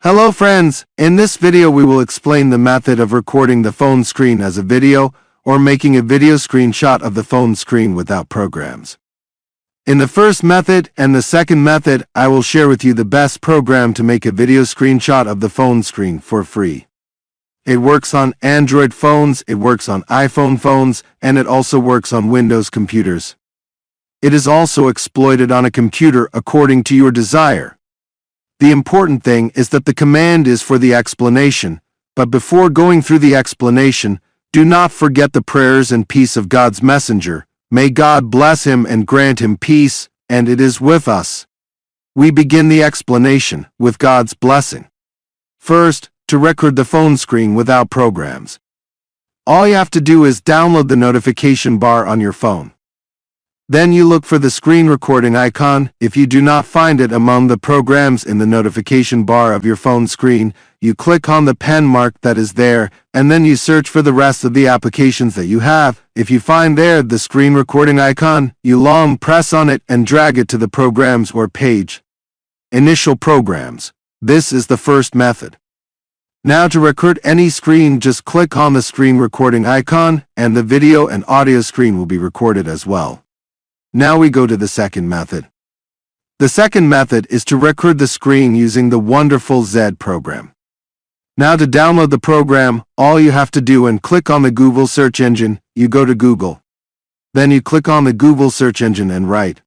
Hello friends, in this video we will explain the method of recording the phone screen as a video or making a video screenshot of the phone screen without programs. In the first method and the second method, I will share with you the best program to make a video screenshot of the phone screen for free. It works on Android phones, it works on iPhone phones, and it also works on Windows computers. It is also exploited on a computer according to your desire. The important thing is that the command is for the explanation, but before going through the explanation, do not forget the prayers and peace of God's messenger. May God bless him and grant him peace, and it is with us. We begin the explanation with God's blessing. First, to record the phone screen without programs. All you have to do is download the notification bar on your phone. Then you look for the screen recording icon. If you do not find it among the programs in the notification bar of your phone screen, you click on the pen mark that is there, and then you search for the rest of the applications that you have. If you find there the screen recording icon, you long press on it and drag it to the programs or page. Initial programs. This is the first method. Now to record any screen, just click on the screen recording icon, and the video and audio screen will be recorded as well. Now we go to the second method. The second method is to record the screen using the wonderful Z program. Now to download the program, all you have to do and click on the Google search engine, you go to Google. Then you click on the Google search engine and write.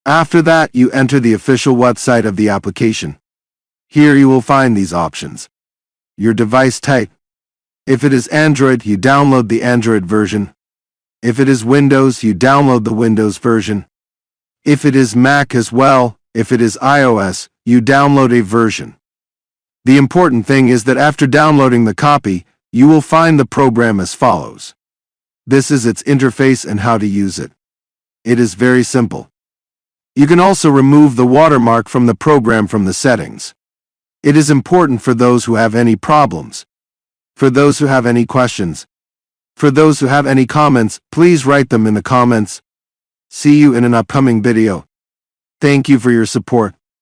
After that, you enter the official website of the application. Here you will find these options. Your device type. If it is Android, you download the Android version. If it is Windows, you download the Windows version. If it is Mac as well, if it is iOS, you download a version. The important thing is that after downloading the copy, you will find the program as follows. This is its interface and how to use it. It is very simple. You can also remove the watermark from the program from the settings. It is important for those who have any problems. For those who have any questions. For those who have any comments, please write them in the comments. See you in an upcoming video. Thank you for your support.